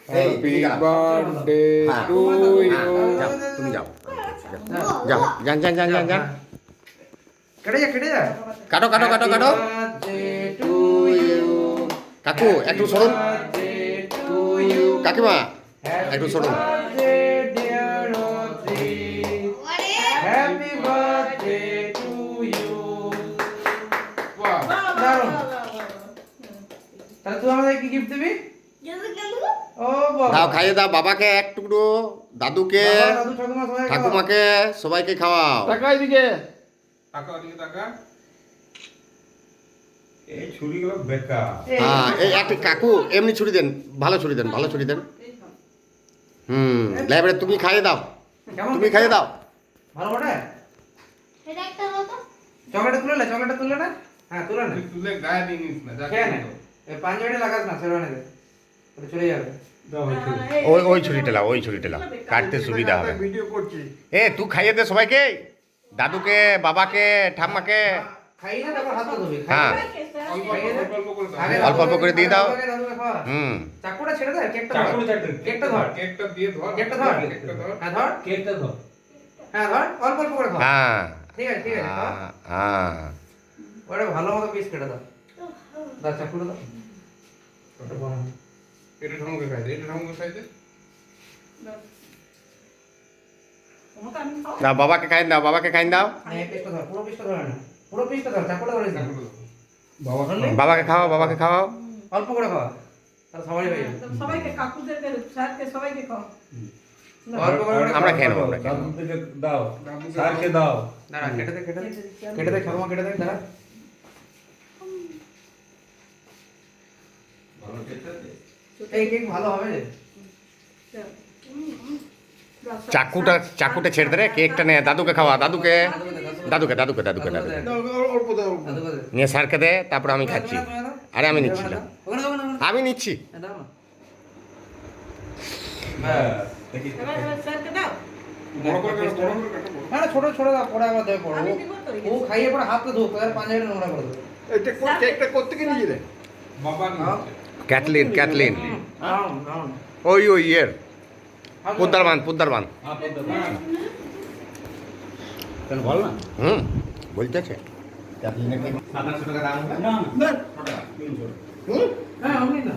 Happy birthday to you. তুমি যাও যাও যান যান যান যান যান কেটে যা কাটো কাটো কাটো কাটো কাকু একটু সরুন কাকিমা একটু সরুন হ্যাপি বার্থডে টু ইউ। তাহলে তুই আমাদের কি গিফট দিবি? ও বাবা, দাও খাইয়ে দাও বাবাকে এক টুকরো, দাদুকে, দাদু ঠাকুমা সবাই ঠাকুমাকে, সবাইকে খাওয়াও। টাকা এদিকে। এই ছুরিগুলো বেকার। হ্যাঁ এই একটা কাকু এমনি ছুরি দেন, ভালো ছুরি দেন, ভালো ছুরি দেন। লাইব্রেরি তুমি খাইয়ে দাও, কেমন তুমি খাইয়ে দাও। ভালো বটে। চকলেট তুলে না। হ্যাঁ তুলে না। খেয়ে নে। এই পাঞ্জাবিটা লাগাস না, সেরোনে দে। ওটা চলে যাবে। দাও এই ছুরি। ওই ওই ছুরিটা লাও, ওই ছুরিটা লাও, কাটতে সুবিধা হবে। ভিডিও করছি। এ তুই খাইয়ে দে সবাইকে, দাদুকে, বাবাকে, ঠাম্মাকে। খাই না, তারপর হাত ধুবি। হ্যাঁ। আগে অল্প অল্প করে দিয়ে দাও। দাদুকে খাওয়া। হুম চাকুটা ছেড়ে দে, কেকটা ধর। চাকুটা ছেড়ে দে। কেকটা ধর। কেকটা দিয়ে ধর। কেকটা ধর। কেকটা ধর। হ্যাঁ ধর। কেকটা ধর। হ্যাঁ ধর, অল্প অল্প করে খাও। হ্যাঁ ঠিক আছে খাও। হ্যাঁ ওটা ভালো মতো পিস কেটে দাও। দাও চাকুটা দাও। ওটা বড়। এটা ঠাকুরকে খাই দে, এটা ঠাকুরকে খাই দে। দাও বাবাকে খাইয়ে দাও, বাবাকে খাইয়ে দাও। এই পিসটা ধর, পুরো পিসটা ধরে না। পুরো পিসটা ধর, চাকুটা ধরে না। বাবা ধরলি? বাবাকে খাওয়াও, বাবাকে খাওয়াও। অল্প করে খাওয়া। তাহলে সবারই হয়ে যাবে। সবাইকে কাকুদেরকে স্যারকে সবাইকে খাও। অল্প করে করে আমরা খাও। খেয়ে নেবো, আমরা খেয়ে দাদু থেকে দাও, স্যারকে দাও। দাঁড়া, কেটে দে কেটে দে ঠাকুমা কেটে দে, দাঁড়া। এই কেক ভালো হবে রে। চাকুটা ছেড়ে দে রে, কেকটা নে, দাদুকে খাওয়া, দাদুকে, দাদুকে, দাদুকে, দাদুকে, দাদুকে। অল্প দাও, অল্প। দাদু করে দে। নিয়ে স্যারকে দে, তারপর আমি খাচ্ছি। আরে আমি নিচ্ছি না, ওখানে দাও না। আমি নিচ্ছি। দাও না। হ্যাঁ, দেখি। এবার স্যারকে দাও। বড় করে কাটো, বড় করে কাটো, বড়। হ্যাঁ ছোট ছোট দাও, পরে আবার দেবে পড়ো। আমি দিব তো, ও খাইয়ে পরে হাতটা ধো, তার পাঞ্জাবিটা নোংরা করে দেবে। এটা কেকটা করতে কি নিয়ে রে? বাবা খাও। নিচ্ছে। Caitlin, Caitlin. নাও নাও। ওই ওই ইয়ের পুদ্দারবান, পুদ্দারবান। হাত দাও। কেন ভালো না? বলতেছে। 700 টাকা দাম হবে? না, না। না। 300 হুম? হ্যাঁ আমি না।